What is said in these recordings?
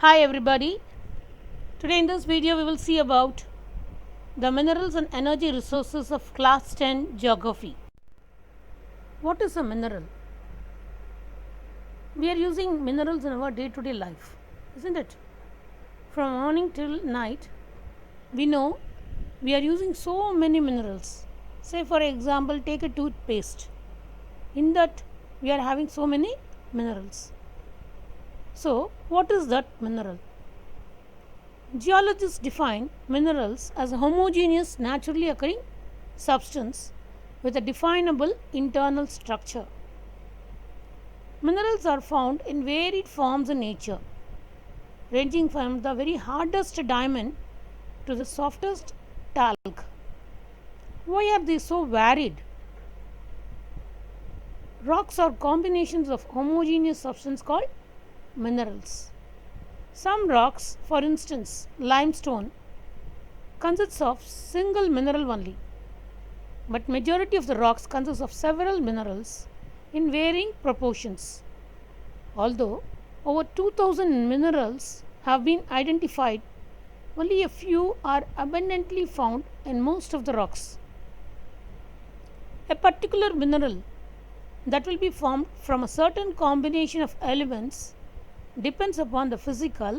Hi everybody. Today in this video we will see about the minerals and energy resources of class 10 geography. What is a mineral? We are using minerals in our day to day life, isn't it? From morning till night, we know we are using so many minerals. Say for example, take a toothpaste. In that we are having so many minerals. So, what is that mineral? Geologists define minerals as a homogeneous, naturally occurring substance with a definable internal structure. Minerals are found in varied forms in nature, ranging from the very hardest diamond to the softest talc. Why are they so varied? Rocks are combinations of homogeneous substances called minerals. Some rocks, for instance, limestone, consists of single mineral only, but majority of the rocks consists of several minerals in varying proportions. Although over 2000 minerals have been identified, only a few are abundantly found in most of the rocks. A particular mineral that will be formed from a certain combination of elements depends upon the physical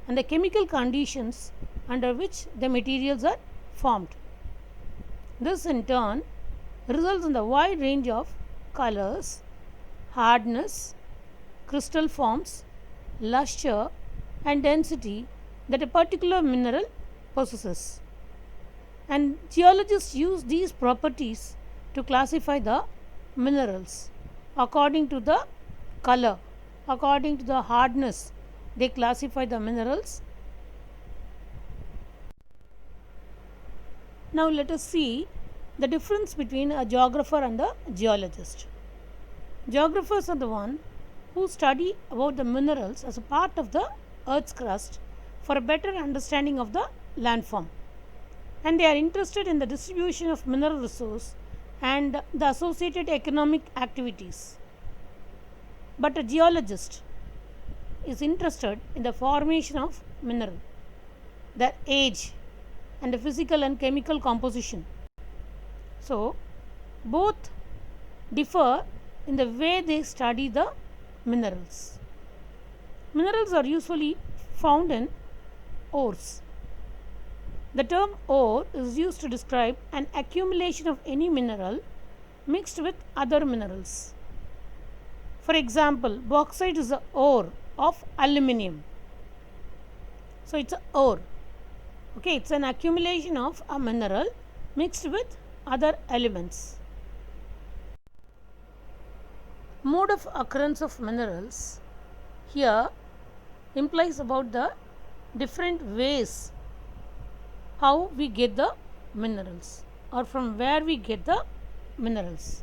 and the chemical conditions under which the materials are formed. This in turn results in the wide range of colors, hardness, crystal forms, luster and density that a particular mineral possesses. And geologists use these properties to classify the minerals according to the color, according to the hardness. They classify the minerals. Now let us see the difference between a geographer and a geologist. Geographers are the one who study about the minerals as a part of the earth's crust for a better understanding of the landform, and they are interested in the distribution of mineral resource and the associated economic activities. But a geologist is interested in the formation of mineral, their age, and the physical and chemical composition. So, both differ in the way they study the minerals. Minerals are usually found in ores. The term ore is used to describe an accumulation of any mineral mixed with other minerals. For example, bauxite is the ore of aluminium. So, it's an ore. Okay, it's an accumulation of a mineral mixed with other elements. Mode of occurrence of minerals here implies about the different ways how we get the minerals or from where we get the minerals.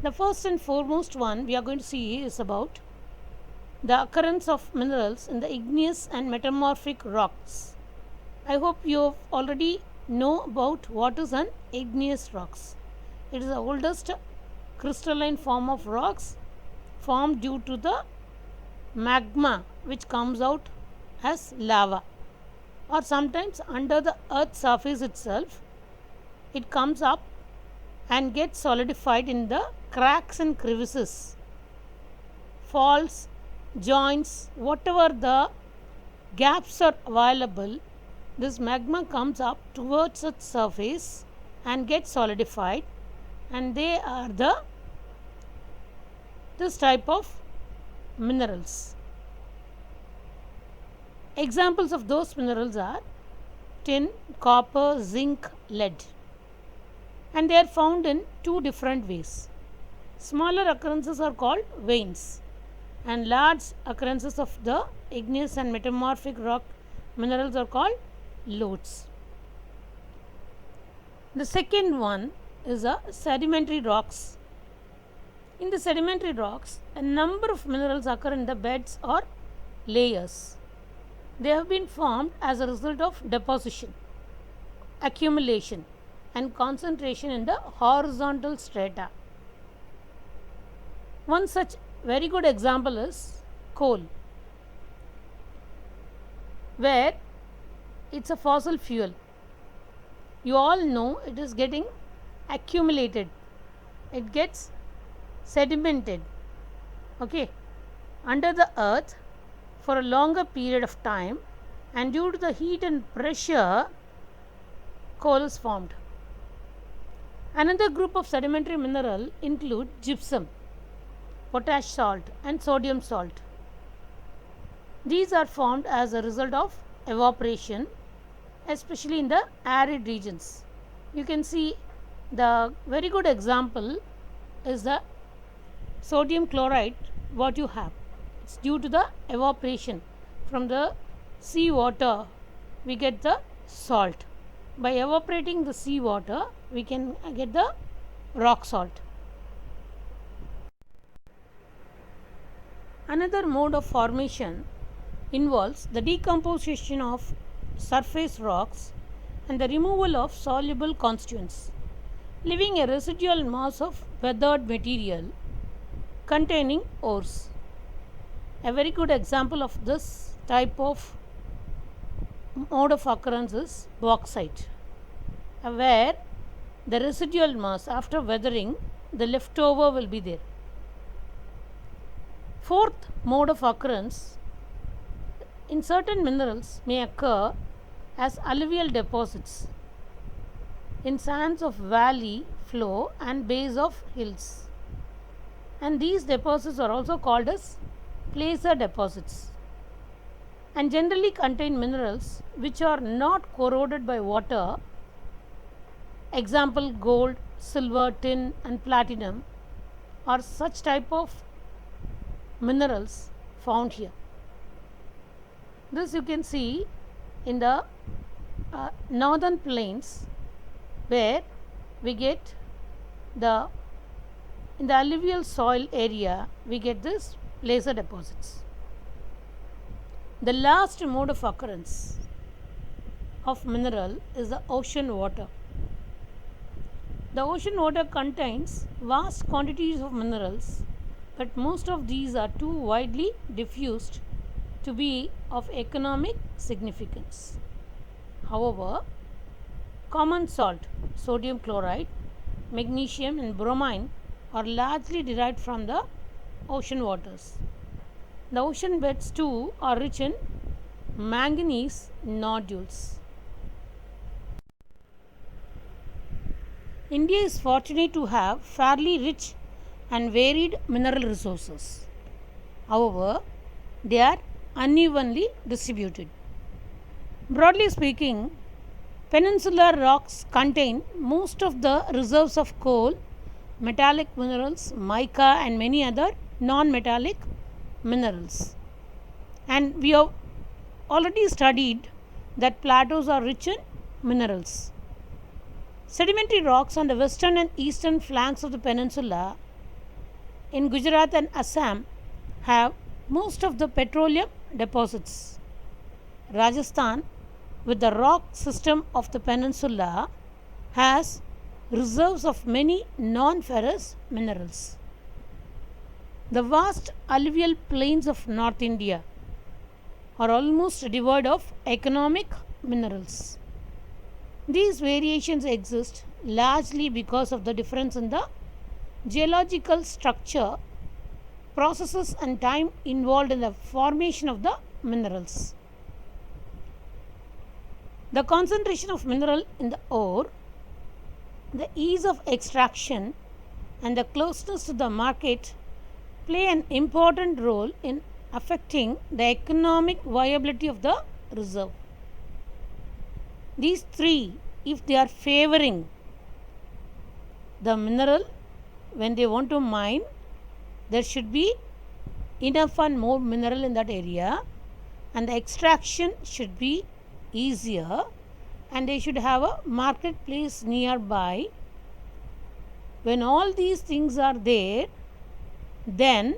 The first and foremost one we are going to see is about the occurrence of minerals in the igneous and metamorphic rocks. I hope you already know about what is an igneous rocks. It is the oldest crystalline form of rocks formed due to the magma which comes out as lava, or sometimes under the earth's surface itself. It comes up and gets solidified in the cracks and crevices, faults, joints, whatever the gaps are available. This magma comes up towards its surface and gets solidified, and they are this type of minerals. Examples of those minerals are tin, copper, zinc, lead, and they are found in two different ways. Smaller occurrences are called veins, and large occurrences of the igneous and metamorphic rock minerals are called lodes. The second one is a sedimentary rocks. In the sedimentary rocks, a number of minerals occur in the beds or layers. They have been formed as a result of deposition, accumulation, and concentration in the horizontal strata. One such very good example is coal. where it's a fossil fuel. You all know it is getting accumulated, it gets sedimented, okay, under the earth for a longer period of time, and due to the heat and pressure, coal is formed. Another group of sedimentary mineral include gypsum, potash salt and sodium salt. These are formed as a result of evaporation, especially in the arid regions. You can see the very good example is the sodium chloride what you have. It's due to the evaporation from the sea water we get the salt. By evaporating the sea water we can get the rock salt. Another mode of formation involves the decomposition of surface rocks and the removal of soluble constituents, leaving a residual mass of weathered material containing ores. A very good example of this type of mode of occurrence is bauxite, where the residual mass after weathering, the leftover will be there. Fourth mode of occurrence in certain minerals may occur as alluvial deposits in sands of valley flow and base of hills, and these deposits are also called as placer deposits and generally contain minerals which are not corroded by water. Example, gold, silver, tin and platinum are such type of minerals found here. This you can see in the northern plains, where we get in the alluvial soil area we get this placer deposits. The last mode of occurrence of mineral is the ocean water. The ocean water contains vast quantities of minerals, but most of these are too widely diffused to be of economic significance. However, common salt, sodium chloride, magnesium and bromine are largely derived from the ocean waters. The ocean beds too are rich in manganese nodules. India is fortunate to have fairly rich and varied mineral resources. However, they are unevenly distributed. Broadly speaking, peninsular rocks contain most of the reserves of coal, metallic minerals, mica and many other non-metallic minerals. And we have already studied that plateaus are rich in minerals. Sedimentary rocks on the western and eastern flanks of the peninsula in Gujarat and Assam have most of the petroleum deposits. Rajasthan, with the rock system of the peninsula, has reserves of many non-ferrous minerals. The vast alluvial plains of North India are almost devoid of economic minerals. These variations exist largely because of the difference in the geological structure, processes and time involved in the formation of the minerals. The concentration of mineral in the ore, the ease of extraction and the closeness to the market play an important role in affecting the economic viability of the reserve. These three, if they are favoring the mineral when they want to mine, there should be enough and more mineral in that area, and the extraction should be easier, and they should have a marketplace nearby. When all these things are there, then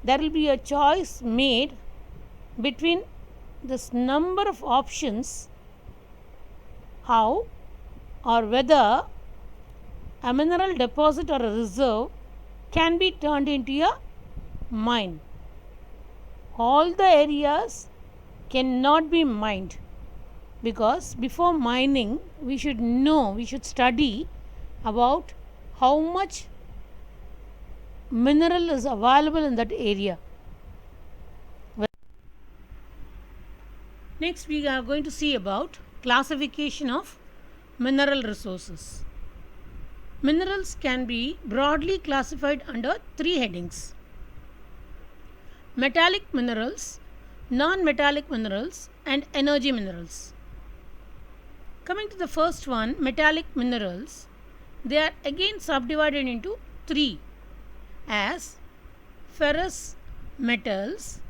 there will be a choice made between this number of options how or whether a mineral deposit or a reserve can be turned into a mine. All the areas cannot be mined, because before mining we should know, we should study about how much mineral is available in that area. Next we are going to see about classification of mineral resources. Minerals can be broadly classified under three headings: metallic minerals, non-metallic minerals, and energy minerals. Coming to the first one, metallic minerals, they are again subdivided into three as ferrous metals,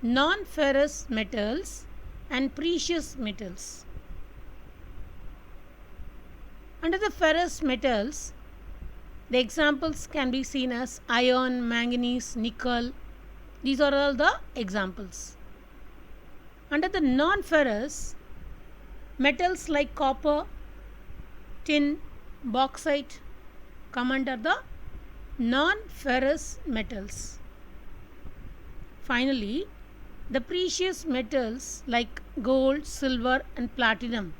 non-ferrous metals, and precious metals. Under the ferrous metals, the examples can be seen as iron, manganese, nickel. These are all the examples. Under the non-ferrous, metals like copper, tin, bauxite come under the non-ferrous metals. Finally, the precious metals like gold, silver, and platinum,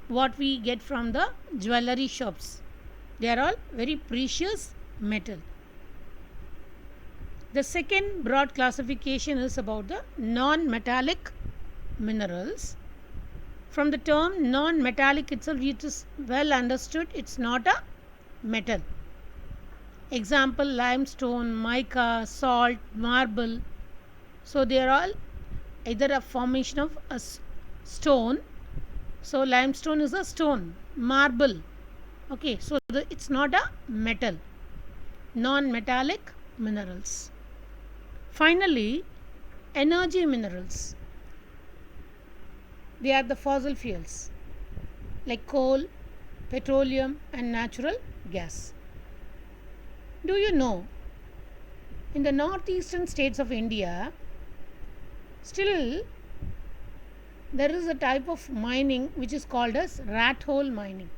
what we get from the jewelry shops, they are all very precious metal. The second broad classification is about the non-metallic minerals. From the term non-metallic itself, it is well understood it's not a metal. Example: limestone, mica, salt, marble. So they are all either a formation of a stone. So limestone is a stone, marble. Okay, so it's not a metal. Non-metallic minerals. Finally, energy minerals. They are the fossil fuels like coal, petroleum, and natural gas. Do you know, in the northeastern states of India, still there is a type of mining which is called as rat hole mining.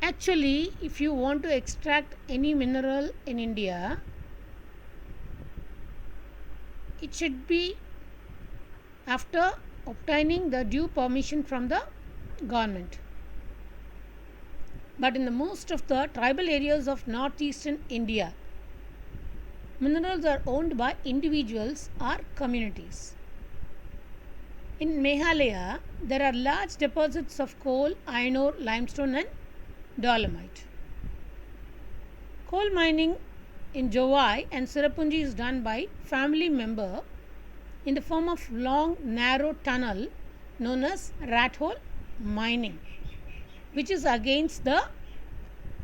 Actually, if you want to extract any mineral in India, it should be after obtaining the due permission from the government. But in the most of the tribal areas of northeastern India, minerals are owned by individuals or communities. In Meghalaya, there are large deposits of coal, iron ore, limestone, and dolomite. Coal mining in Jowai and Sirapunji is done by family member in the form of long narrow tunnel known as rat hole mining, which is against the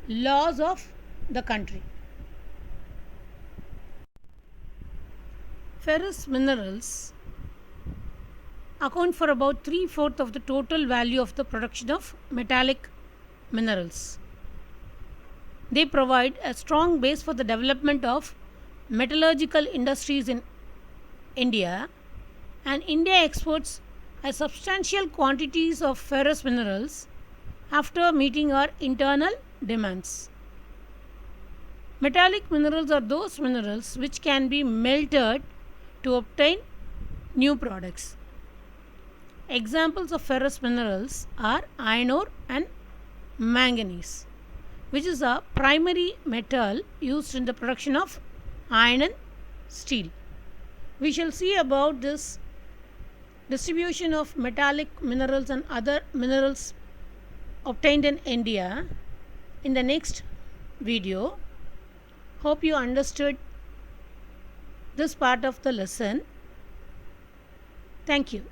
laws of the country. Ferrous minerals account for about 3/4 of the total value of the production of metallic minerals. They provide a strong base for the development of metallurgical industries in India, and India exports a substantial quantities of ferrous minerals after meeting our internal demands. Metallic minerals are those minerals which can be melted to obtain new products. Examples of ferrous minerals are iron ore and manganese, which is a primary metal used in the production of iron and steel. We shall see about this distribution of metallic minerals and other minerals obtained in India in the next video. Hope you understood this part of the lesson. Thank you.